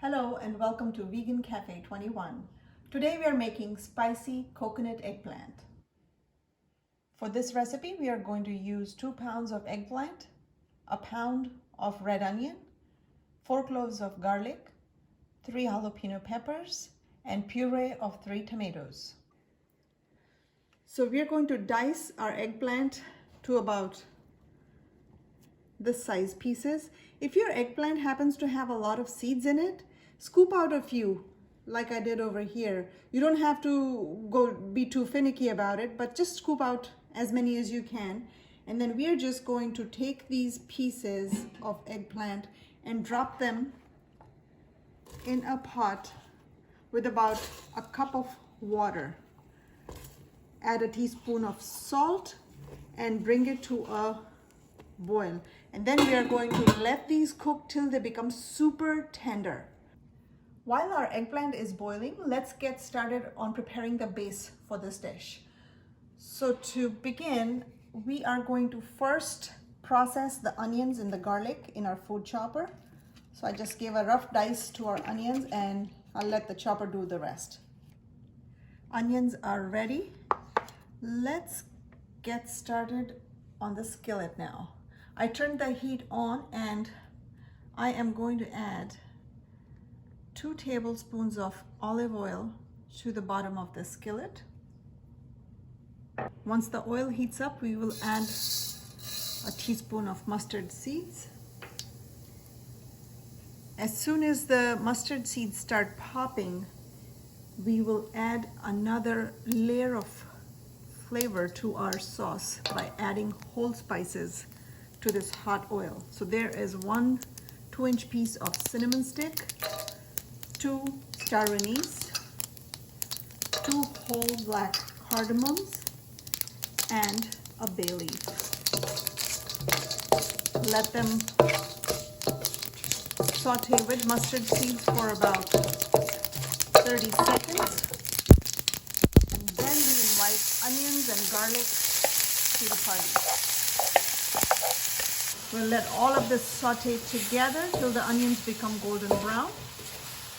Hello and welcome to Vegan Cafe 21. Today we are making spicy coconut eggplant. For this recipe we are going to use 2 pounds of eggplant, a pound of red onion, 4 cloves of garlic, 3 jalapeno peppers, and puree of 3 tomatoes. So we are going to dice our eggplant to about this size pieces. If your eggplant happens to have a lot of seeds in it, scoop out a few like I did over here. You don't have to be too finicky about it, but just scoop out as many as you can. And then we are just going to take these pieces of eggplant and drop them in a pot with about a cup of water. Add a teaspoon of salt and bring it to a boil. And then we are going to let these cook till they become super tender. While our eggplant is boiling, let's get started on preparing the base for this dish. So to begin, we are going to first process the onions and the garlic in our food chopper. So I just gave a rough dice to our onions and I'll let the chopper do the rest. Onions are ready. Let's get started on the skillet now. I turned the heat on and I am going to add 2 tablespoons of olive oil to the bottom of the skillet. Once the oil heats up, we will add a teaspoon of mustard seeds. As soon as the mustard seeds start popping, we will add another layer of flavor to our sauce by adding whole spices to this hot oil. So there is 1 2-inch piece of cinnamon stick, 2 star anise, 2 whole black cardamoms, and a bay leaf. Let them saute with mustard seeds for about 30 seconds. And then we invite onions and garlic to the party. We'll let all of this saute together till the onions become golden brown.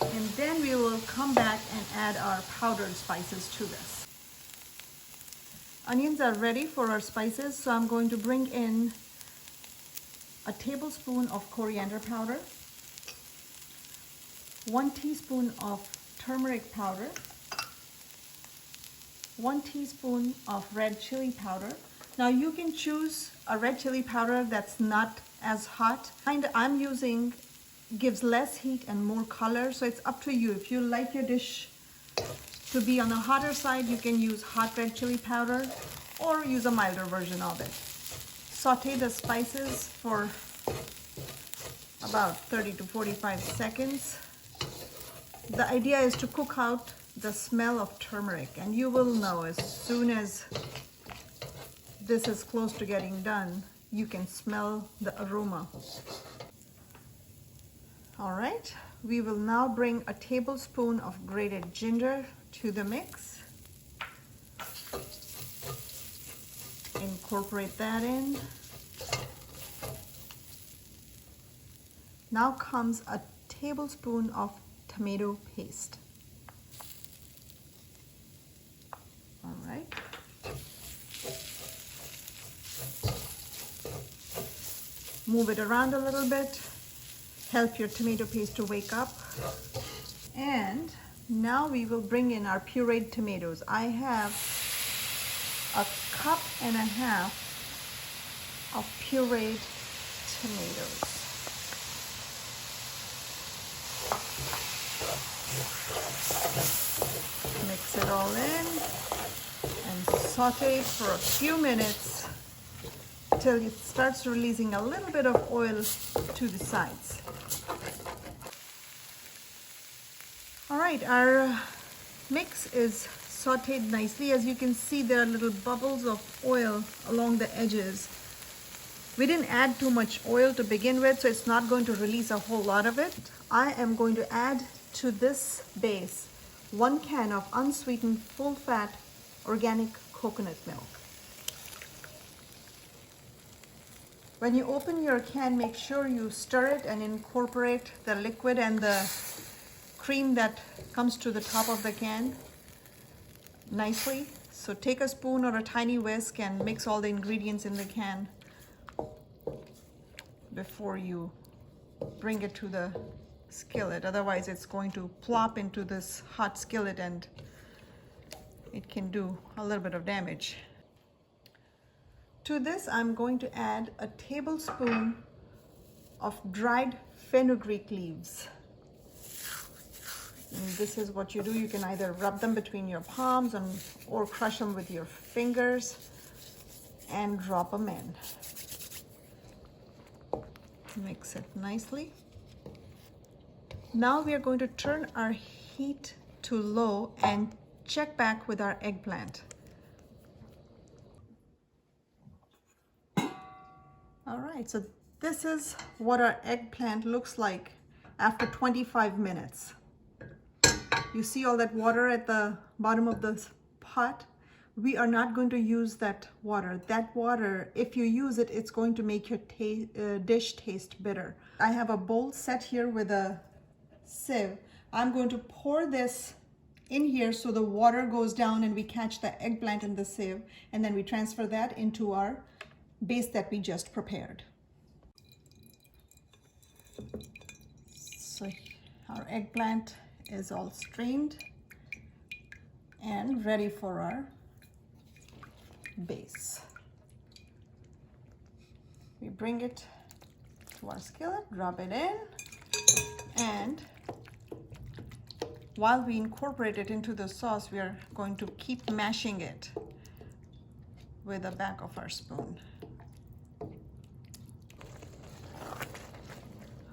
And then we will come back and add our powdered spices to this. Onions are ready for our spices, so I'm going to bring in a tablespoon of coriander powder, 1 teaspoon of turmeric powder, 1 teaspoon of red chili powder. Now you can choose a red chili powder that's not as hot. Kind I'm using gives less heat and more color, so it's up to you. If you like your dish to be on the hotter side, you can use hot red chili powder or use a milder version of it. Saute the spices for about 30 to 45 seconds. The idea is to cook out the smell of turmeric, and you will know as soon as this is close to getting done, you can smell the aroma. All right, we will now bring a tablespoon of grated ginger to the mix. Incorporate that in. Now comes a tablespoon of tomato paste. All right. Move it around a little bit. Help your tomato paste to wake up. And now we will bring in our pureed tomatoes. I have 1.5 cups of pureed tomatoes. Mix it all in and saute for a few minutes till it starts releasing a little bit of oil to the sides. All right, our mix is sauteed nicely. As you can see, there are little bubbles of oil along the edges. We didn't add too much oil to begin with, so it's not going to release a whole lot of it. I am going to add to this base 1 can of unsweetened full-fat organic coconut milk. When you open your can, make sure you stir it and incorporate the liquid and the cream that comes to the top of the can nicely. So take a spoon or a tiny whisk and mix all the ingredients in the can before you bring it to the skillet. Otherwise it's going to plop into this hot skillet and it can do a little bit of damage. To this, I'm going to add a tablespoon of dried fenugreek leaves. And this is what you do. You can either rub them between your palms or crush them with your fingers and drop them in. Mix it nicely. Now we are going to turn our heat to low and check back with our eggplant. All right, so this is what our eggplant looks like after 25 minutes. You see all that water at the bottom of the pot? We are not going to use that water. That water, if you use it, it's going to make your dish taste bitter. I have a bowl set here with a sieve. I'm going to pour this in here so the water goes down and we catch the eggplant in the sieve, and then we transfer that into our base that we just prepared. So our eggplant is all strained and ready for our base. We bring it to our skillet, drop it in, and while we incorporate it into the sauce, we are going to keep mashing it with the back of our spoon.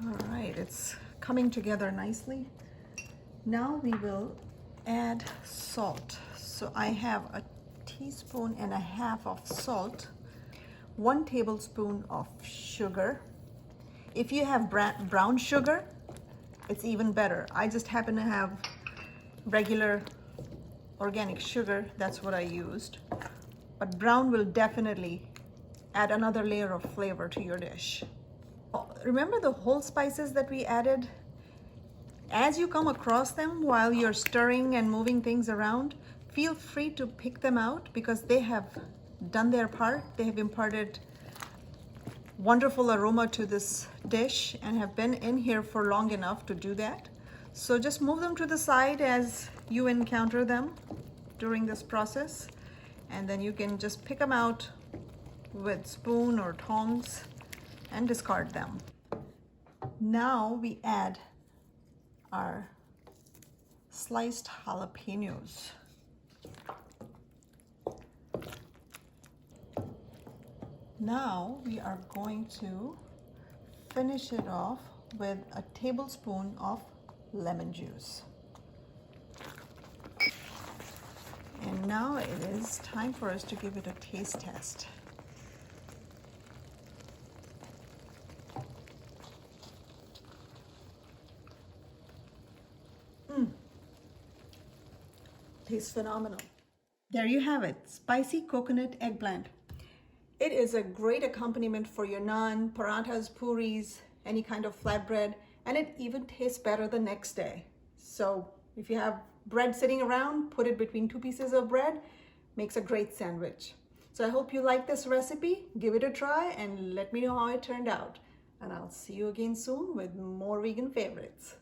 All right, it's coming together nicely. Now we will add salt. So I have a teaspoon and a half of salt, 1 tablespoon of sugar. If you have brown sugar, it's even better. I just happen to have regular organic sugar. That's what I used. But brown will definitely add another layer of flavor to your dish. Remember the whole spices that we added? As you come across them while you're stirring and moving things around, feel free to pick them out because they have done their part. They have imparted wonderful aroma to this dish and have been in here for long enough to do that. So just move them to the side as you encounter them during this process, and then you can just pick them out with spoon or tongs and discard them. Now we add our sliced jalapeños. Now we are going to finish it off with a tablespoon of lemon juice. And now it is time for us to give it a taste test. Tastes phenomenal. There you have it, spicy coconut eggplant. It is a great accompaniment for your naan, parathas, puris, any kind of flatbread, and it even tastes better the next day. So if you have bread sitting around, put it between 2 pieces of bread, makes a great sandwich. So I hope you like this recipe, give it a try and let me know how it turned out. And I'll see you again soon with more vegan favorites.